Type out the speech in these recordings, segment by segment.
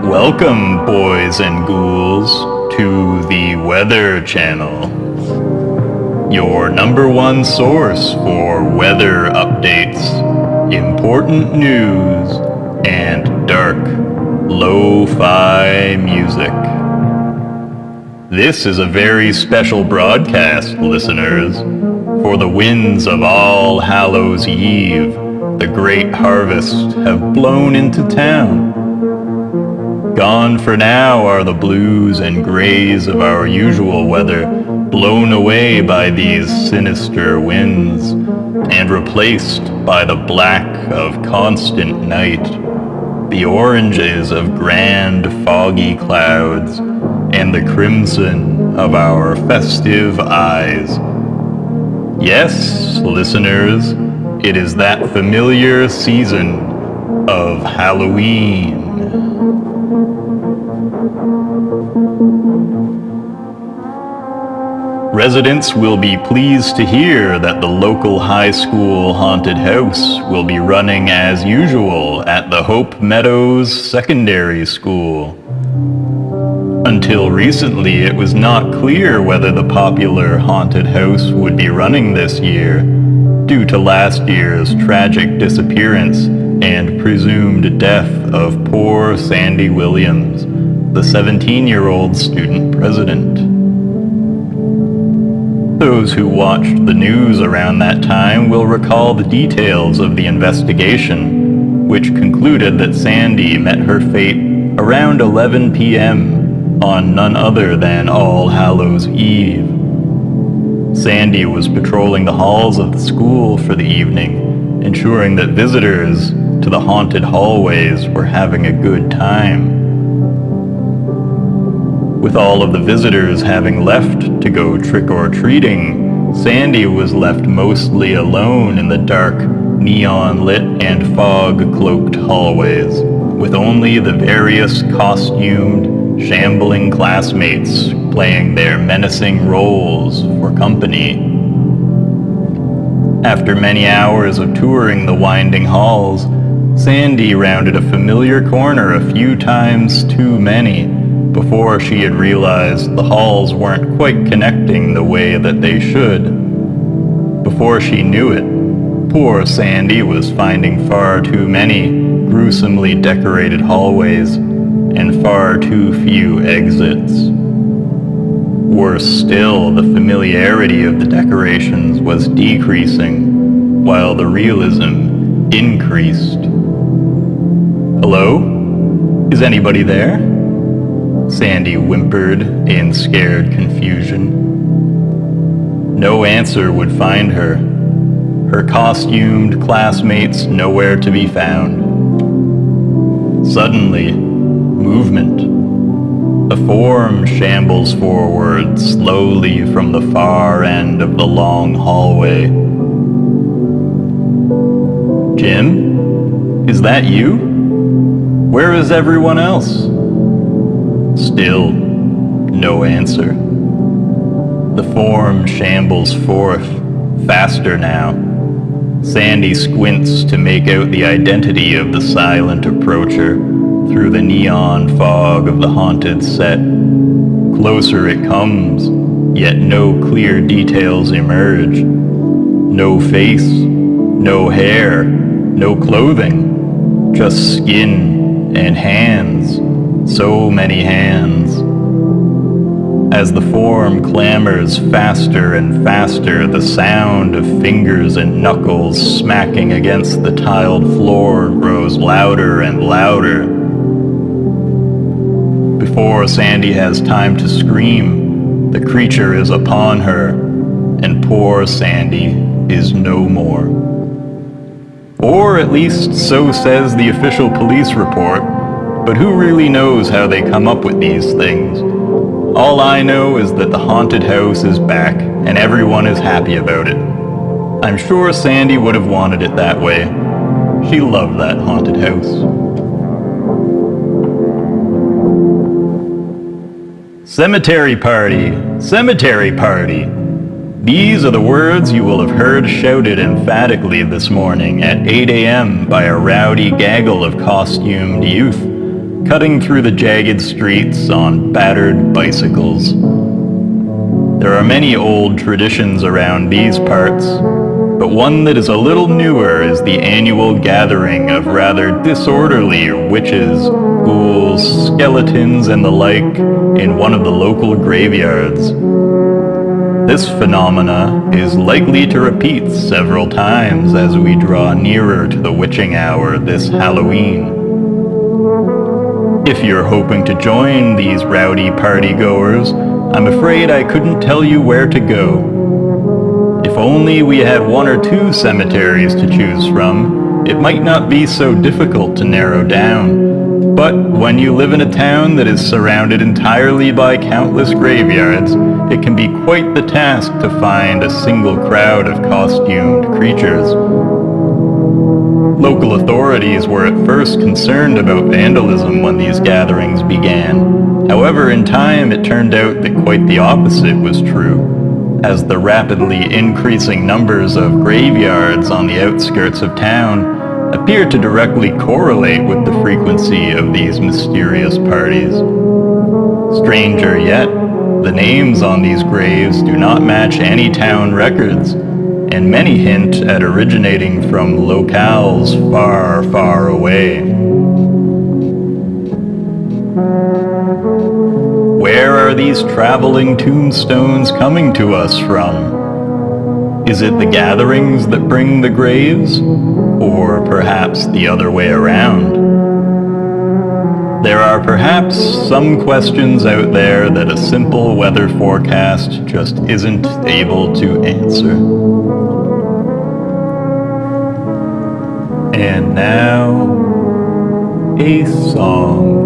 Welcome, boys and ghouls, to the Weather Channel, your number one source for weather updates, important news, and dark, lo-fi music. This is a very special broadcast, listeners, for the winds of All Hallows Eve, the great harvest, have blown into town. Gone for now are the blues and grays of our usual weather, blown away by these sinister winds, and replaced by the black of constant night, the oranges of grand foggy clouds, and the crimson of our festive eyes. Yes, listeners, it is that familiar season of Halloween. Residents will be pleased to hear that the local high school haunted house will be running as usual at the Hope Meadows Secondary School. Until recently, it was not clear whether the popular haunted house would be running this year, due to last year's tragic disappearance and presumed death of poor Sandy Williams, the 17-year-old student president. Those who watched the news around that time will recall the details of the investigation, which concluded that Sandy met her fate around 11 p.m. on none other than All Hallows Eve. Sandy was patrolling the halls of the school for the evening, ensuring that visitors to the haunted hallways were having a good time. With all of the visitors having left to go trick-or-treating, Sandy was left mostly alone in the dark, neon-lit and fog-cloaked hallways, with only the various costumed, shambling classmates playing their menacing roles for company. After many hours of touring the winding halls, Sandy rounded a familiar corner a few times too many before she had realized the halls weren't quite connecting the way that they should. Before she knew it, poor Sandy was finding far too many gruesomely decorated hallways and far too few exits. Worse still, the familiarity of the decorations was decreasing, while the realism increased. Hello? Is anybody there? Sandy whimpered in scared confusion. No answer would find her. Her costumed classmates nowhere to be found. Suddenly, movement. A form shambles forward slowly from the far end of the long hallway. Jim? Is that you? Where is everyone else? Still, no answer. The form shambles forth, faster now. Sandy squints to make out the identity of the silent approacher through the neon fog of the haunted set. Closer it comes, yet no clear details emerge. No face, no hair, no clothing, just skin and hands. So many hands. As the form clambers faster and faster, the sound of fingers and knuckles smacking against the tiled floor grows louder and louder. Before Sandy has time to scream, the creature is upon her, and poor Sandy is no more. Or at least so says the official police report. But who really knows how they come up with these things? All I know is that the haunted house is back, and everyone is happy about it. I'm sure Sandy would have wanted it that way. She loved that haunted house. Cemetery party! Cemetery party! These are the words you will have heard shouted emphatically this morning at 8 a.m. by a rowdy gaggle of costumed youth. cutting through the jagged streets on battered bicycles. There are many old traditions around these parts, but one that is a little newer is the annual gathering of rather disorderly witches, ghouls, skeletons, and the like in one of the local graveyards. This phenomena is likely to repeat several times as we draw nearer to the witching hour this Halloween. If you're hoping to join these rowdy partygoers, I'm afraid I couldn't tell you where to go. If only we had one or two cemeteries to choose from, it might not be so difficult to narrow down. But when you live in a town that is surrounded entirely by countless graveyards, it can be quite the task to find a single crowd of costumed creatures. Local authorities were at first concerned about vandalism when these gatherings began. However, in time it turned out that quite the opposite was true, as the rapidly increasing numbers of graveyards on the outskirts of town appeared to directly correlate with the frequency of these mysterious parties. Stranger yet, the names on these graves do not match any town records, and many hint at originating from locales far, far away. Where are these traveling tombstones coming to us from? Is it the gatherings that bring the graves, or perhaps the other way around? There are perhaps some questions out there that a simple weather forecast just isn't able to answer. And now, a song.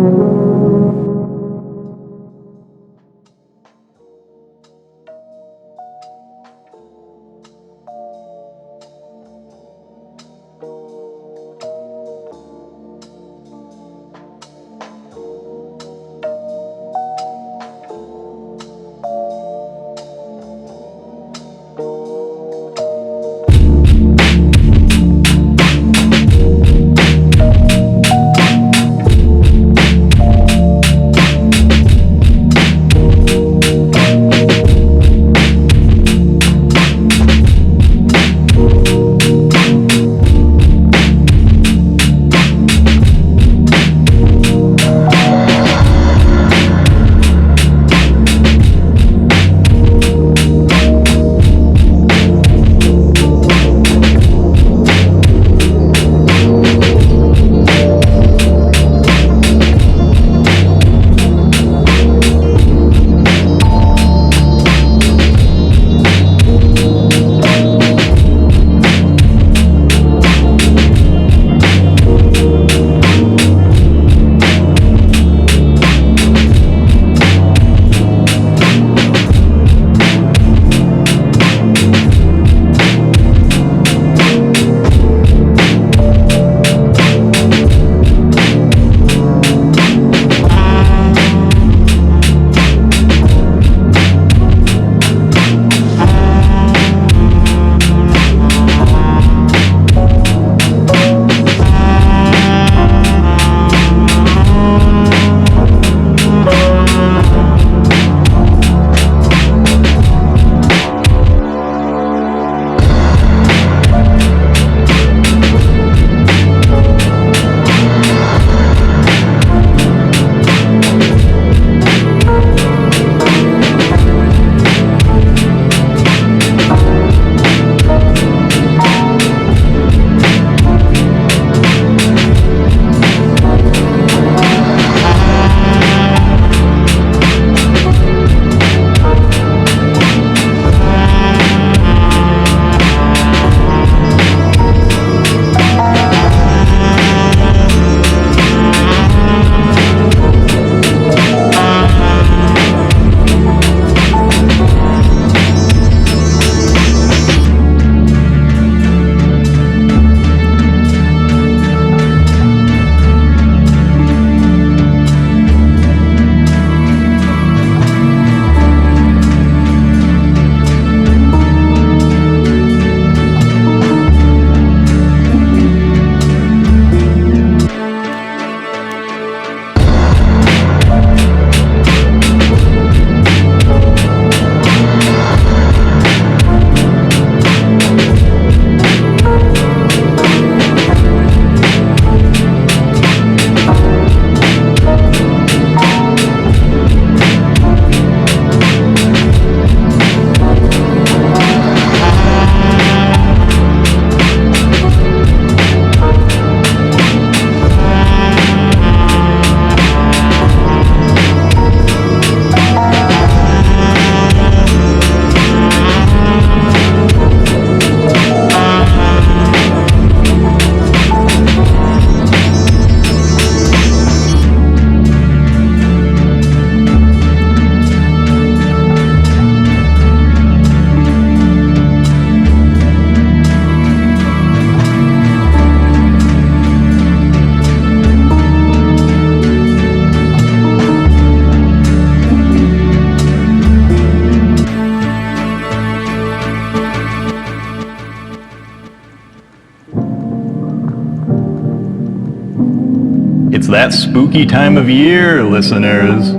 It's that spooky time of year, listeners.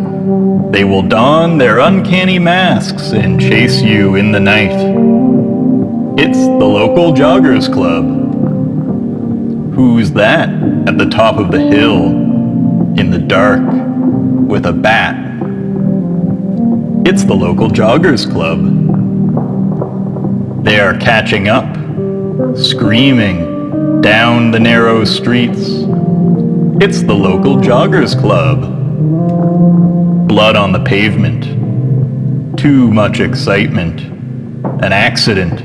They will don their uncanny masks and chase you in the night. It's the local Joggers Club. Who's that at the top of the hill, in the dark, with a bat? It's the local Joggers Club. They are catching up, screaming down the narrow streets. It's the local Joggers Club. Blood on the pavement. Too much excitement. An accident.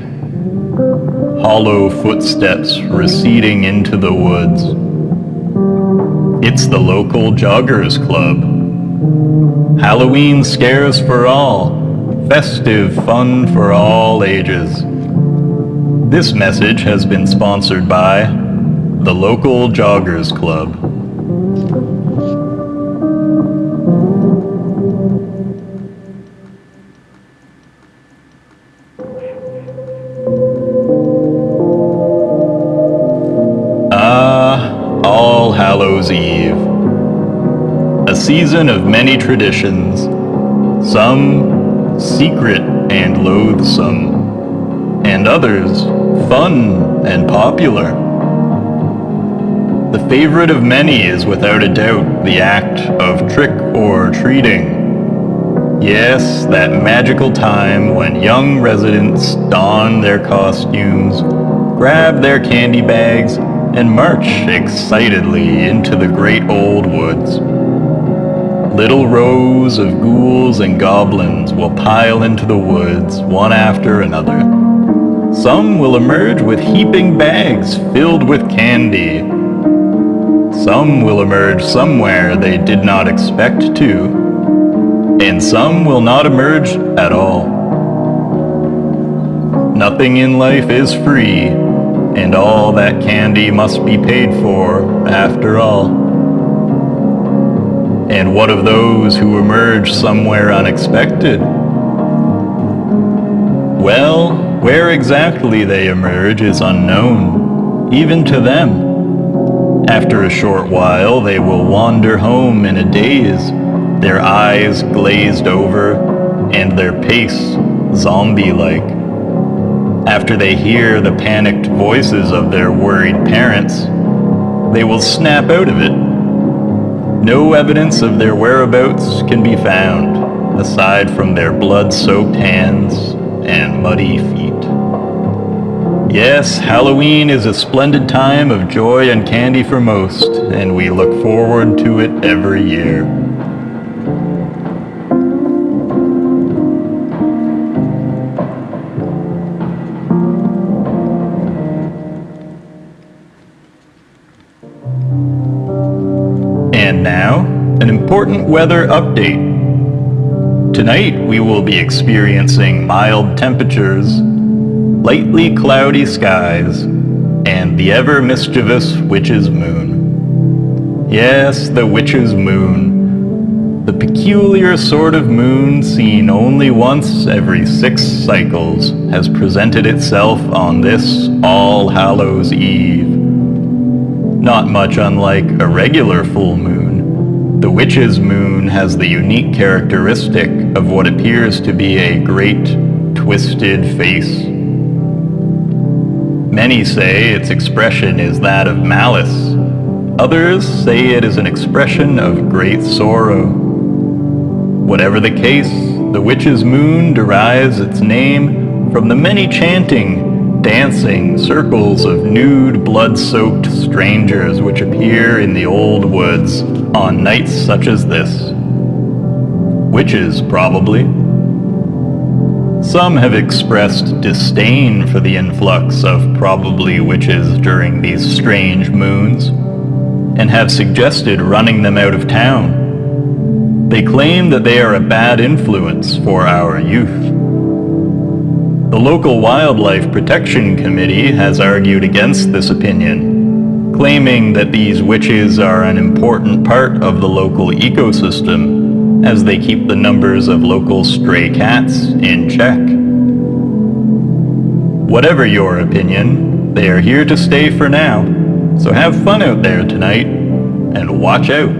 Hollow footsteps receding into the woods. It's the local Joggers Club. Halloween scares for all. Festive fun for all ages. This message has been sponsored by the local Joggers Club. All Hallows Eve. A season of many traditions, some secret and loathsome, and others fun and popular. The favorite of many is without a doubt the act of trick or treating. Yes, that magical time when young residents don their costumes, grab their candy bags, and march excitedly into the great old woods. Little rows of ghouls and goblins will pile into the woods one after another. Some will emerge with heaping bags filled with candy. Some will emerge somewhere they did not expect to, and some will not emerge at all. Nothing in life is free, and all that candy must be paid for, after all. And what of those who emerge somewhere unexpected? Well, where exactly they emerge is unknown, even to them. After a short while, they will wander home in a daze, their eyes glazed over, and their pace zombie-like. After they hear the panicked voices of their worried parents, they will snap out of it. No evidence of their whereabouts can be found, aside from their blood-soaked hands and muddy feet. Yes, Halloween is a splendid time of joy and candy for most, and we look forward to it every year. And now, an important weather update. Tonight we will be experiencing mild temperatures, lightly cloudy skies, and the ever-mischievous witch's moon. Yes, the witch's moon. The peculiar sort of moon seen only once every 6 cycles has presented itself on this All Hallows Eve. Not much unlike a regular full moon, the witch's moon has the unique characteristic of what appears to be a great, twisted face. Many say its expression is that of malice. Others say it is an expression of great sorrow. Whatever the case, the witch's moon derives its name from the many chanting, dancing circles of nude, blood-soaked strangers which appear in the old woods on nights such as this. Witches, probably. Some have expressed disdain for the influx of probably witches during these strange moons, and have suggested running them out of town. They claim that they are a bad influence for our youth. The local Wildlife Protection Committee has argued against this opinion, claiming that these witches are an important part of the local ecosystem as they keep the numbers of local stray cats in check. Whatever your opinion, they are here to stay for now, so have fun out there tonight. and watch out.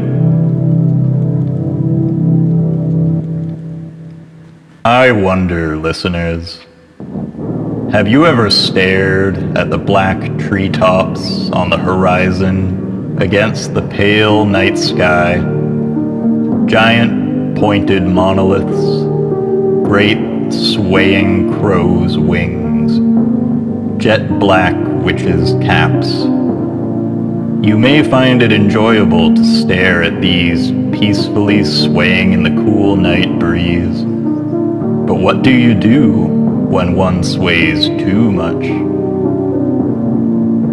I wonder, listeners, have you ever stared at the black treetops on the horizon against the pale night sky? Giant pointed monoliths, great swaying crow's wings, jet black witches' caps. You may find it enjoyable to stare at these peacefully swaying in the cool night breeze. But what do you do when one sways too much?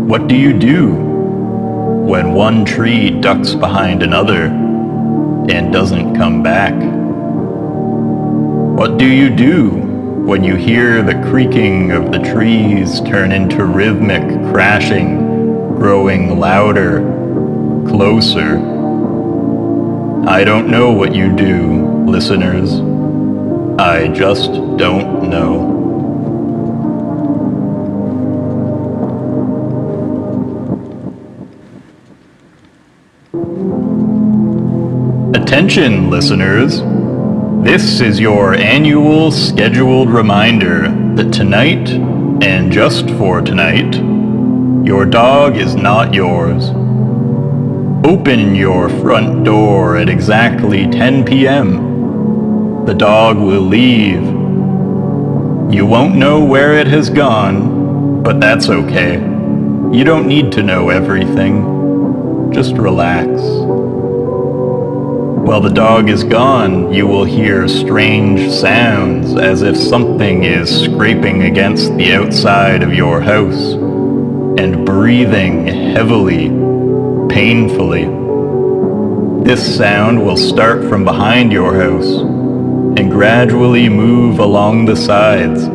What do you do when one tree ducks behind another and doesn't come back? What do you do when you hear the creaking of the trees turn into rhythmic crashing, growing louder, closer? I don't know what you do, listeners. I just don't know. Attention, listeners. This is your annual scheduled reminder that tonight, and just for tonight, your dog is not yours. Open your front door at exactly 10 p.m. The dog will leave. You won't know where it has gone, but that's okay. You don't need to know everything. Just relax. While the dog is gone, you will hear strange sounds as if something is scraping against the outside of your house and breathing heavily, painfully. This sound will start from behind your house and gradually move along the sides,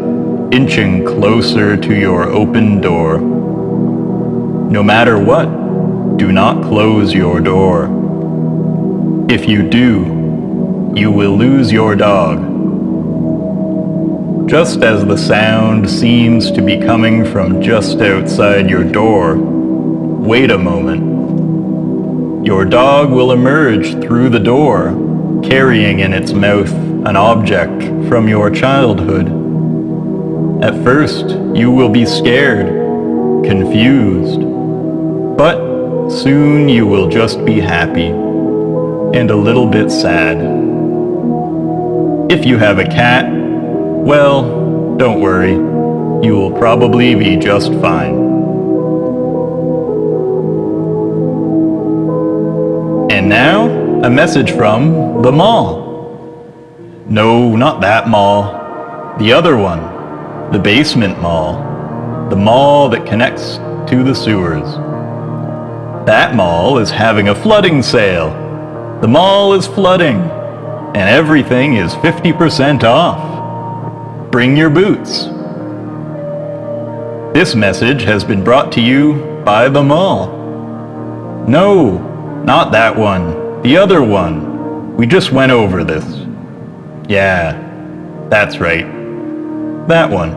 inching closer to your open door. No matter what, do not close your door. If you do, you will lose your dog. Just as the sound seems to be coming from just outside your door, wait a moment. Your dog will emerge through the door, carrying in its mouth an object from your childhood. At first, you will be scared, confused, but soon you will just be happy and a little bit sad. If you have a cat, well, don't worry, you will probably be just fine. And now, a message from the mall. No, not that mall. The other one. The basement mall. The mall that connects to the sewers. That mall is having a flooding sale. The mall is flooding, and everything is 50% off. Bring your boots. This message has been brought to you by the mall. No, not that one. The other one. We just went over this. Yeah, that's right. That one.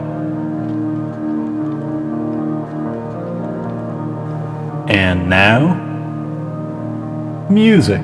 And now, music.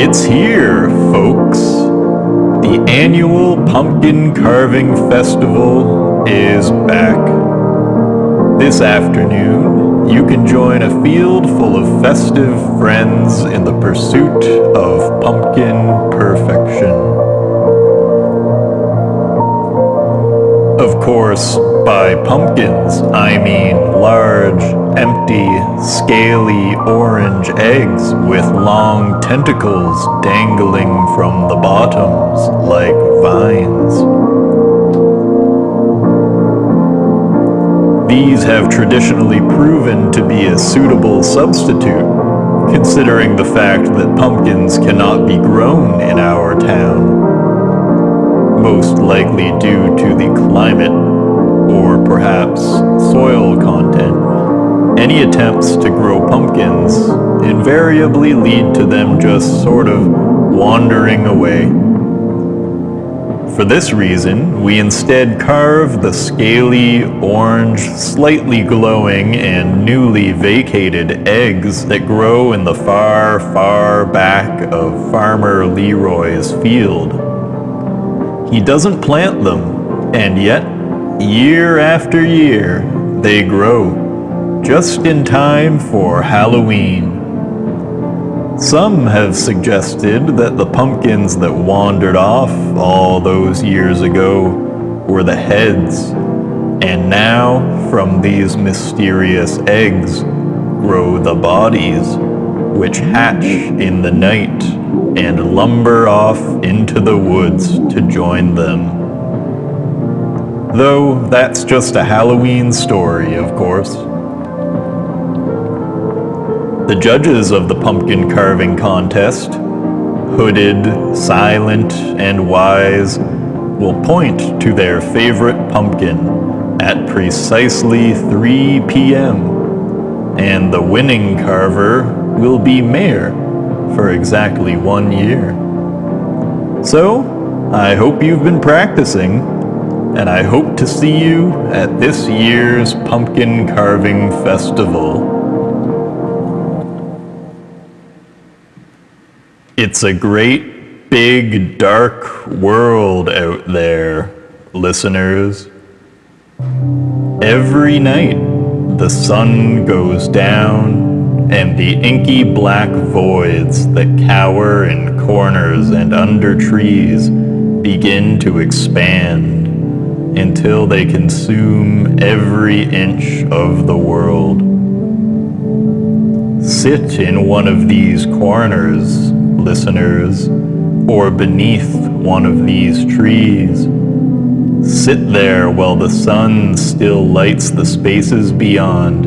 It's here, folks. The annual Pumpkin Carving Festival is back. This afternoon, you can join a field full of festive friends in the pursuit of pumpkin perfection. Of course, by pumpkins, I mean large, empty, scaly orange eggs with long tentacles dangling from the bottoms like vines. These have traditionally proven to be a suitable substitute, considering the fact that pumpkins cannot be grown in our town. Most likely due to the climate, or perhaps soil content. Any attempts to grow pumpkins invariably lead to them just sort of wandering away. For this reason, we instead carve the scaly, orange, slightly glowing, and newly vacated eggs that grow in the far, far back of Farmer Leroy's field. He doesn't plant them, and yet, year after year, they grow, just in time for Halloween. Some have suggested that the pumpkins that wandered off all those years ago were the heads, and now, from these mysterious eggs, grow the bodies, which hatch in the night and lumber off into the woods to join them. Though that's just a Halloween story, of course. The judges of the pumpkin carving contest, hooded, silent, and wise, will point to their favorite pumpkin at precisely 3 p.m., and the winning carver will be mayor for exactly 1 year. So, I hope you've been practicing, and I hope to see you at this year's Pumpkin Carving Festival. It's a great, big, dark world out there, listeners. Every night, the sun goes down, and the inky black voids that cower in corners and under trees begin to expand until they consume every inch of the world. Sit in one of these corners, listeners, or beneath one of these trees. Sit there while the sun still lights the spaces beyond,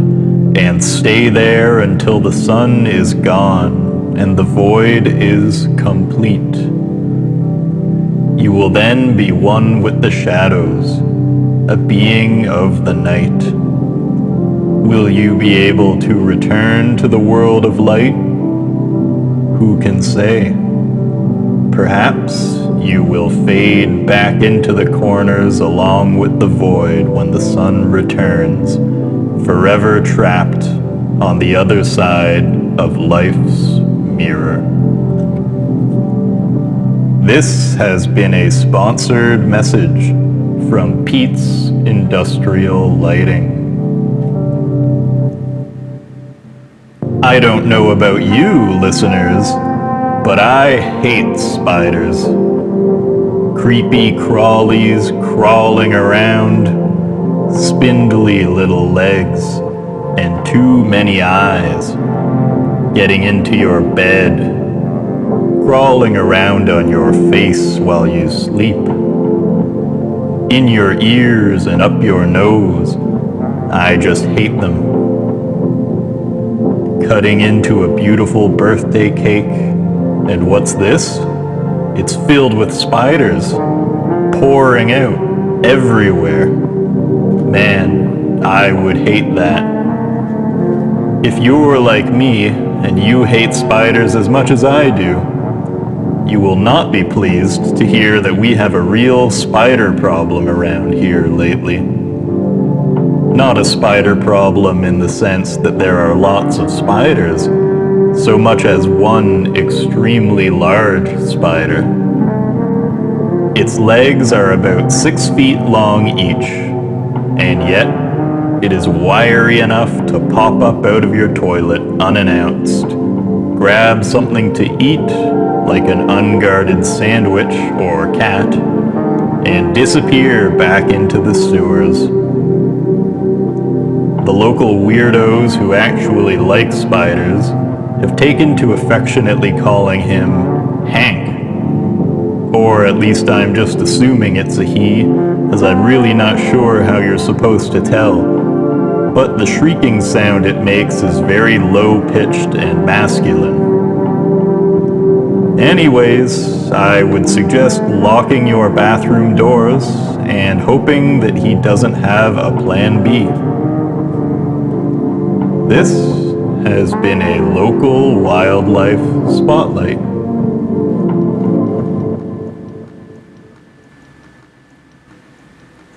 and stay there until the sun is gone and the void is complete. You will then be one with the shadows, a being of the night. Will you be able to return to the world of light? Who can say? Perhaps you will fade back into the corners along with the void when the sun returns, forever trapped on the other side of life's mirror. This has been a sponsored message from Pete's Industrial Lighting. I don't know about you, listeners, but I hate spiders. Creepy crawlies crawling around, spindly little legs, and too many eyes, getting into your bed, crawling around on your face while you sleep, in your ears and up your nose. I just hate them. Cutting into a beautiful birthday cake, and what's this? It's filled with spiders, pouring out everywhere. Man, I would hate that. If you're like me, and you hate spiders as much as I do, you will not be pleased to hear that we have a real spider problem around here lately. Not a spider problem in the sense that there are lots of spiders. so much as one extremely large spider. Its legs are about 6 feet long each, and yet it is wiry enough to pop up out of your toilet unannounced, grab something to eat, like an unguarded sandwich or cat, and disappear back into the sewers. The local weirdos who actually like spiders have taken to affectionately calling him Hank. Or at least I'm just assuming it's a he, as I'm really not sure how you're supposed to tell. But the shrieking sound it makes is very low-pitched and masculine. Anyways, I would suggest locking your bathroom doors and hoping that he doesn't have a plan B. This has been a local wildlife spotlight.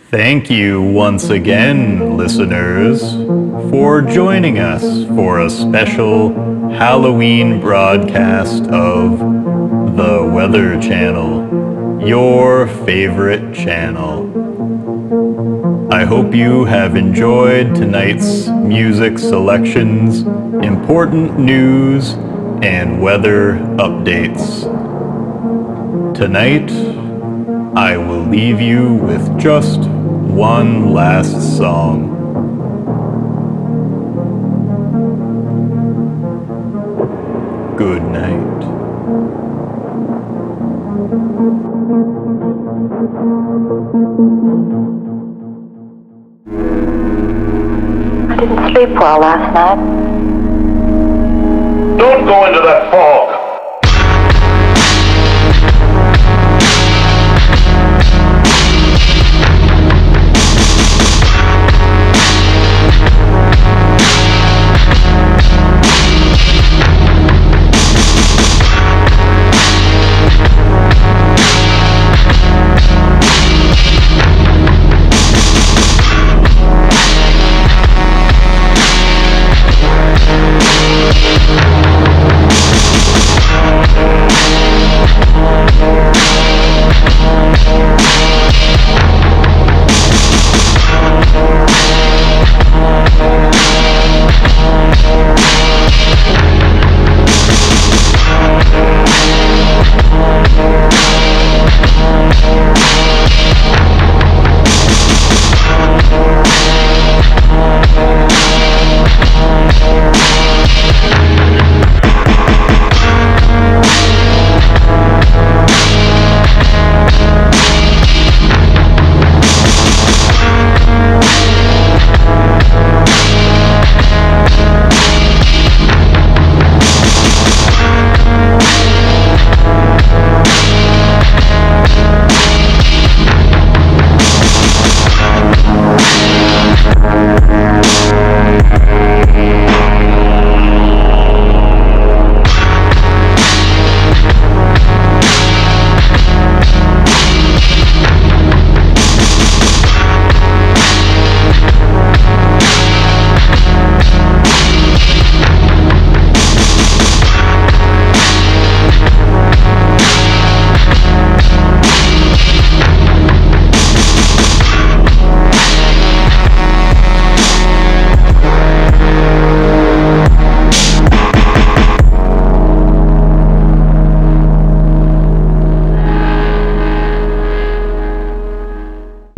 Thank you once again, listeners, for joining us for a special Halloween broadcast of The Weather Channel, your favorite channel. I hope you have enjoyed tonight's music selections, important news, and weather updates. Tonight, I will leave you with just one last song. Good night. I didn't sleep well last night. Don't go into that fog.